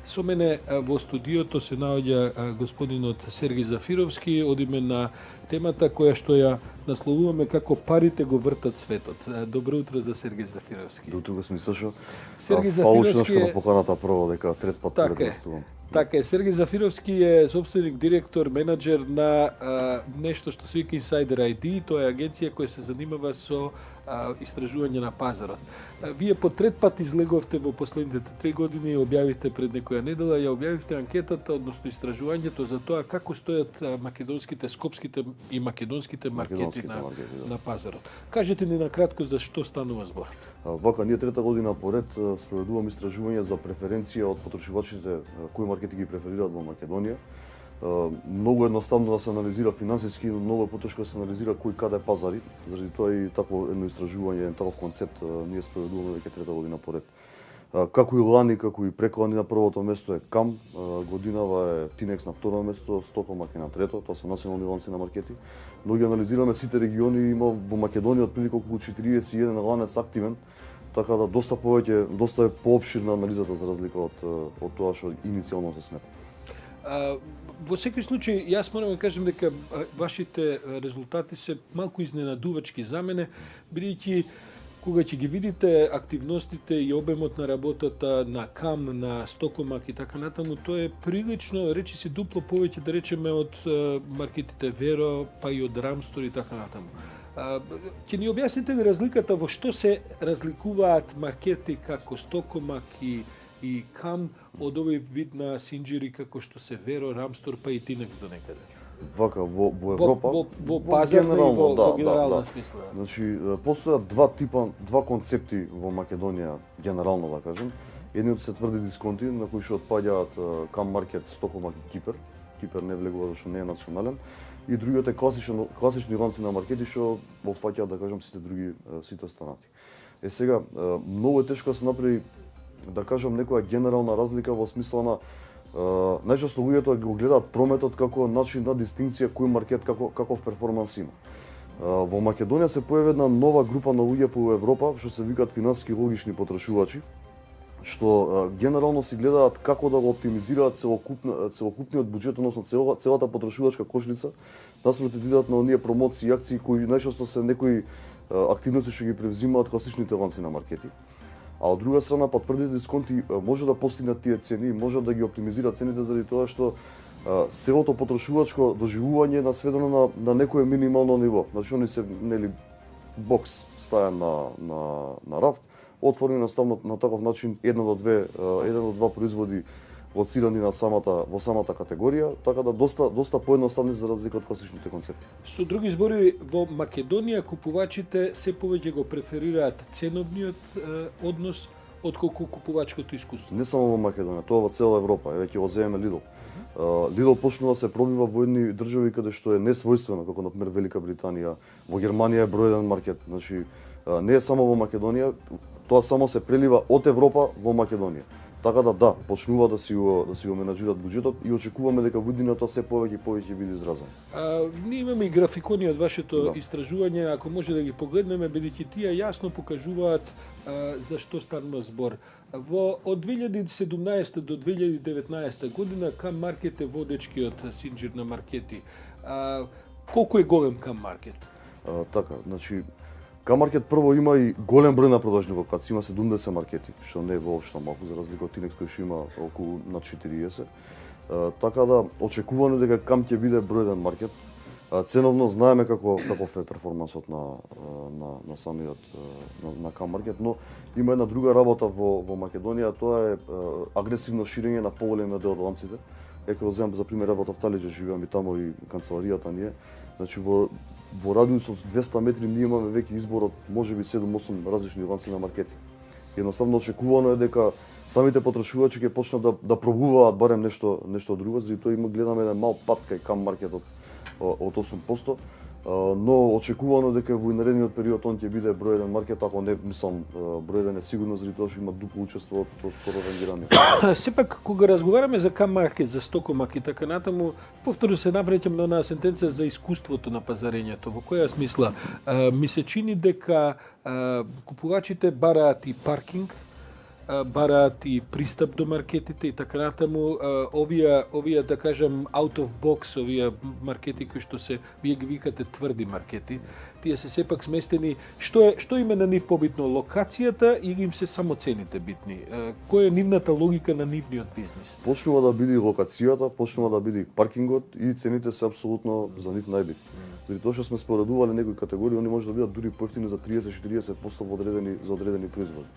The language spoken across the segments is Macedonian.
Со мене во студиото се наоѓа господинот Сергеј Зафировски, одиме на темата која што ја насловуваме како парите го вртат светот. Добро утро за Сергеј Зафировски. До тука сме слушал. Сергеј Зафировски на поканата прво дека трет пат предоставувам. Така е, Сергеј Зафировски е собственик, директор, менаџер на нешто што се вика Insider ID, тоа е агенција која се занимава со истражување на пазарот. Вие по трет пат излеговте во последните 3 години и објавивте пред некоја недела, ја објавивте анкетата, односно истражувањето за тоа како стојат македонските, скопските и македонските маркети на пазарот. Кажете ни накратко за што станува збор. Вака, ние трета година поред спроведуваме истражување за преференција од потрошувачите кои маркети ги преферираат во Македонија. Многу едноставно да се анализира финансиски, но многу потешко да се анализира кој каде пазари. Заради тоа и такво едно истражување, еден таков концепт ние спроведуваме веќе трета година поред. Како и лани, како и преколани на првото место е КАМ, годинава е Тинекс на второ место, Стокомак е на трето, тоа се национални ланци на маркети. Но ги анализираме сите региони, има во Македонија отприлика околу 41 ланец активен, така да доста е поопширна анализата за разлика од тоа што иницијално се смета. Во секој случај, јас морам да кажем дека вашите резултати се малку изненадувачки за мене, бидејќи кога ќе ги видите активностите и обемот на работата на КАМ, на Стокомак и така натаму, тоа е прилично, речиси дупло повеќе да речеме од маркетите Веро, па и од Рамстор и така натаму. Ќе ни објасните разликата во што се разликуваат маркети како Стокомак и КАМ од овој вид на синџири како што се Веро, Рамстор, па и Тинекс до некаде? Вака, во Европа... Во пазарна и во генерална смисла. Значи, постојат два концепти во Македонија, генерално да кажем. Едниот се тврди дисконти, на кои што отпаѓаат КАМ маркет, Стокомак и Кипер. Кипер не влегува зашто не е национален. И другиот е класични ланци на маркети што опфаќаат, да кажем, сите останати. Сега, многу е тешко да се направи, да кажам, некоја генерална разлика во смисла на најчесто луѓето го гледаат прометот како начин на дистинција кој маркет каков перформанс има. Во Македонија се појави една нова група на луѓе по Европа што се викаат финансиски логични потрошувачи, што генерално си гледаат како да го оптимизираат целокупниот буџет, односно целата потрошувачка кошлица, наспроти да идат на оние промоции и акции кои најчесто се некои активности што ги превзимаат класичните ланци на маркети. А од друга страна, па тврдите дисконти може да постигнат тие цени, може да ги оптимизираат цените заради тоа што целото потрошувачко доживување е насведено на некое минимално ниво. Значи, они се, бокс стајан на рафт, отворени наставно на таков начин еден до два производи лоцирани во самата категорија, така да доста поедноставни за разлика од класичните концепти. Со други зборови, во Македонија купувачите се повеќе го преферираат ценовниот однос отколку купувачкото искуство. Не само во Македонија, тоа во цела Европа, веќе го земеме Lidl. Lidl почнува да се пробива во едни држави каде што е несвојствено, како например Велика Британија, во Германија е број 1 маркет. Значи, не е само во Македонија, тоа само се прелива од Европа во Македонија. Така да, почнува да си го менаџират буџетот и очекуваме дека во годината се повеќе биде изразен. Ние имаме и графикони од вашето истражување, ако може да ги погледнеме, бидејќи тие јасно покажуваат за што станува збор. Од 2017 до 2019 година КАМ маркет е водечкиот синџир на маркети. Колку е голем КАМ маркет? Така, значи КАМ маркет прво има и голем број на продажни локации, има 70 маркети, што не е воопшто малку за разлика од Тинекс кој што има околу над 40. Така да очекувано дека КАМ ќе биде број 1 маркет. Ценовно знаеме каков е перформансот на самиот на КАМ маркет, но има една друга работа во Македонија, тоа е агресивно ширење на поголемиот дел од ланците. Еко земам за пример работа в Талиџе, живеам и тамо и канцеларијата ни е. Значи во радиус од 200 метри ние имаме веќе избор од можеби 7-8 различни ланци на маркети. Едноставно очекувано е дека самите потрошувачи ќе почнат да пробуваат барем нешто друго, заради тоа гледаме еден мал пат кај КАМ маркетот од 8%, но очекувано дека во наредниот период он ќе биде број 1 маркет, ако не мислам број 1 е сигурно заради тоа што има дупло учество од второ рангирање. Сепак кога разговараме за КАМ маркет, за Стокомак и така натаму, повторно се навраќам на онаа сентенца за искуството на пазарењето. Во која смисла ми се чини дека купувачите бараат и паркинг, бараат и пристап до маркетите и така натаму. Овие да кажам out of box, овие маркети кои што се вие ги викате тврди маркети, тие се сепак сместени. Што им е на нив побитно, локацијата или им се само цените битни? Која е нивната логика на нивниот бизнис? Почнува да биде локацијата, почнува да биде паркингот и цените се апсолутно за нив најбитни. Дори тоа што сме споредувале некои категории, они може да бидат дури поевтини за 30-40% за одредени производи.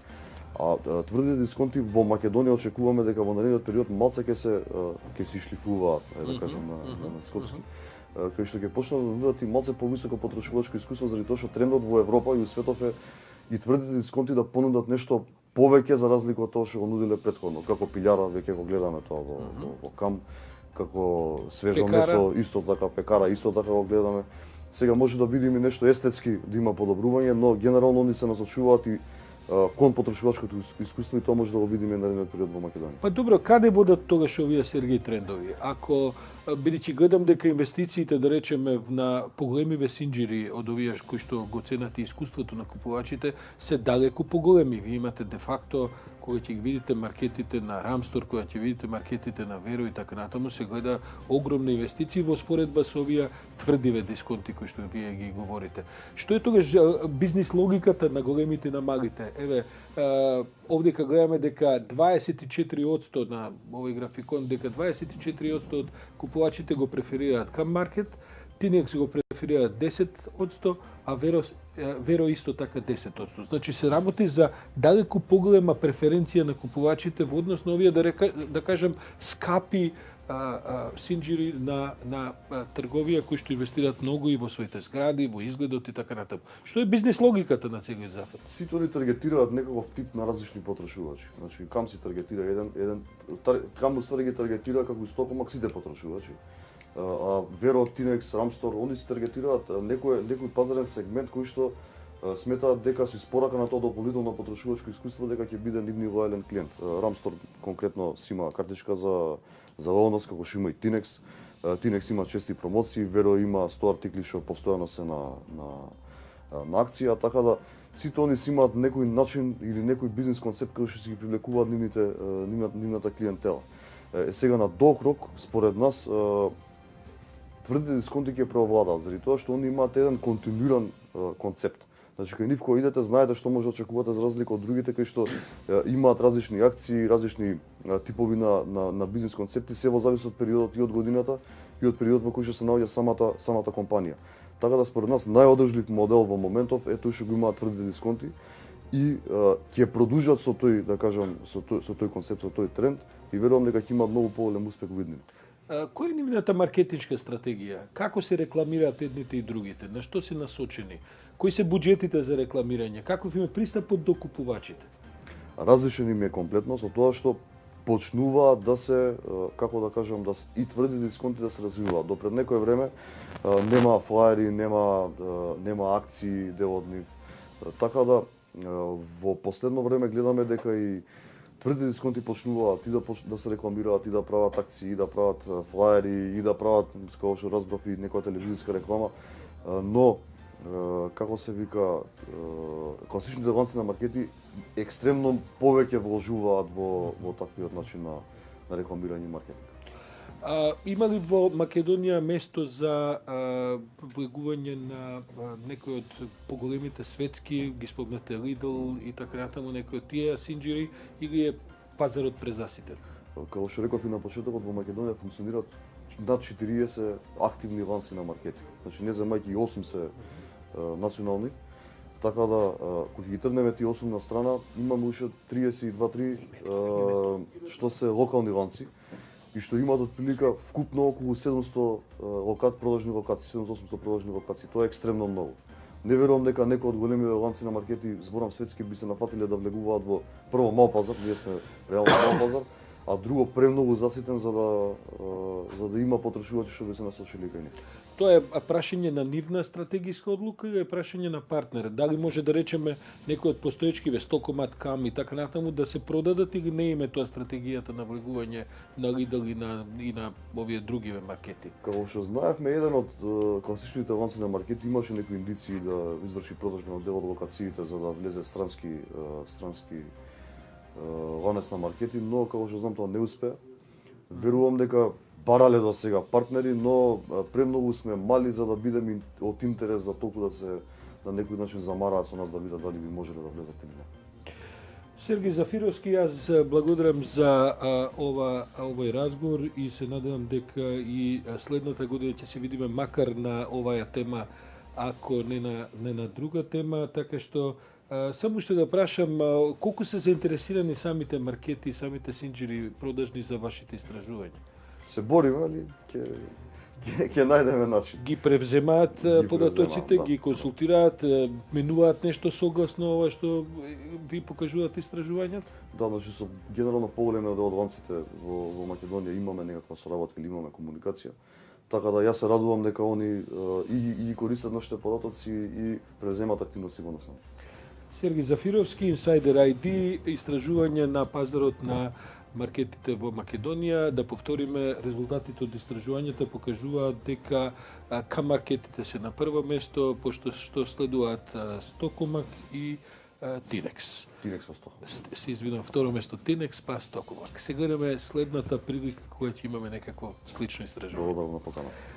А тврдите дисконти во Македонија очекуваме дека во наредниот период малце ќе се шлифуваат, да кажам на скопски. Кај што ќе почнат да нудат и малце повисоко потрошувачко искуство заради тоа што трендот во Европа и во светот е и тврдите дисконти да понудат нешто повеќе за разлика од тоа што го нудиле претходно, како пилјара веќе го гледаме тоа во Кам, како свежо месо, исто така пекара, исто така го гледаме. Сега може да видиме нешто естетски да има подобрување, но генерално они се насочуваат и кон потрошувачкото искуство и тоа може да го видиме на наредниот период во Македонија. Па добро, каде водат тогаш овие Сергеј трендови? Ако бидејќи гледам дека инвестициите да речеме на поголемиве синџири од овие кои што го ценат и искуството на купувачите се далеку поголеми. Ви имате де факто кога ќе ги видите маркетите на Рамстор, кога ќе видите маркетите на Веро и така натаму, се гледа огромни инвестиции во споредба со овие тврдиве дисконти кои што вие ги говорите. Што е тогаш бизнис логиката на големите и на малите? Еве, овдека гледаме дека 24% на овој графикон, дека 24% од купувачите го преферираат Кам маркет, Тинекс го преферираат 10%, а Веро исто така 10%. Значи се работи за далеку поголема преференција на купувачите во однос на овие да кажам скапи синџири на трговија кои што инвестираат многу и во своите згради, во изгледот и така натаму. Што е бизнес логиката на целиот зафат? Сите они таргетираат некаков тип на различни потрошувачи. Значи Кам си таргетира Кам уствари ги таргетира како Стокомак сите потрошувачи. А Веро, Тинекс, Рамстор, они се таргетираат некој пазарен сегмент кој што сметаат дека со испорака на тоа дополнително потрошувачко искуство дека ќе биде нивни лојален клиент. Рамстор конкретно си има картичка за лојалност како што има и Тинекс. Тинекс има чести промоции, Веро има 100 артикли што постојано се на акција, така да сите они си имаат некој начин или некој бизнис концепт кој што си ги привлекуваат нивната клиентела. Сега на долг рок според нас тврдите дисконти ќе преовладаат заради тоа што они имаат еден континуиран концепт. Значи кај нив кога идете знаете што може да очекувате за разлика од другите кои што имаат различни акции, различни типови на бизнис концепти, се во зависи од периодот и од годината и од периодот во кој што се наоѓа самата компанија. Така да според нас најодржлив модел во моментов е тој што го имаат тврдите дисконти и ќе продолжат со тој, да кажам, со тој концепт, со тој тренд и верувам дека ќе имаат многу поголем успех во иднина. Која е нивната маркетиншка стратегија? Како се рекламираат едните и другите? На што се насочени? Кои се буџетите за рекламирање? Каков им е пристапот до купувачите? Различен им е комплетно со тоа што почнуваат да се, како да кажам, и тврди дисконти да се развиваат. До пред некое време нема флаери, нема акции дел од нив. Така да во последно време гледаме дека и тврди дисконти почнуваат и да се рекламираат, и да прават акции, и да прават флаери, и да прават, како што разбрав, и некоја телевизиска реклама, но како се вика, класичните ланци на маркети екстремно повеќе вложуваат во таквиот начин на рекламирање и маркетинг. Има ли во Македонија место за влегување на некои од поголемите светски, ги спомнете Lidl и така натаму, некои од тие синџири, или е пазарот презаситен? Како што реков и на почетокот, во Македонија функционираат над 40 активни ланци на маркети. Значи не земајќи 8 се национални. Така да, кога ги тргнеме тие 8 на страна, имаме уште 32-3 што се локални ланци и што имаат отприлика вкупно околу 700 продажни локации, 700-800 продажни локации. Тоа е екстремно многу. Не верувам дека некој од големите ланци на маркети, зборам светски, би се нафатиле да влегуваат во прво мал пазар, ние сме реално мал пазар, а друго премногу заситен за да има потрошувачи што би се насочили кај нив. Тоа е прашање на нивна стратегиска одлука или е прашање на партнер? Дали може да речеме некој од постоечкиве Стокомат, Кам и така натаму да се продадат или не име тоа стратегијата на влегување на Lidl и на овие другиве маркети? Како што знаевме, еден од класичните ланци на маркети имаше некои индиции да изврши продажба на дел од локациите за да влезе странски ланец на маркети, но како што знам тоа не успеа. Верувам дека барале до сега партнери, но премногу сме мали за да бидеме од интерес за толку да се на некој начин замараат со нас да видат дали би можеле да влезат или не. Сергеј Зафировски, јас благодарам за овој разговор и се надевам дека и следната година ќе се видиме макар на оваа тема, ако не на друга тема, така што само што да прашам колку се заинтересирани самите маркети, самите синџери продажни за вашите истражувања? Се бориме, али ќе најдеме начин. Ги превземаат податоците, да. ги консултираат, менуваат нешто согласно ова што ви покажуваат истражувањата? Да, значи со генерално поголеми од ланците во Македонија имаме некаква соработка или имаме комуникација. Така да јас се радувам дека они и користат нашите податоци и превземат активно сигурност. Сергеј Зафировски, Insider ID, истражување на пазарот на маркетите во Македонија. Да повториме, резултатите од истражувањата покажуваат дека К-маркетите се на прво место, пошто што следуваат Стокомак и Тинекс. Тинекс во Стокомак. Се извинувам, второ место Тинекс, па Стокомак. Се гледаме следната прилика кога ќе имаме некакво слично истражување. Благодарам на поканата.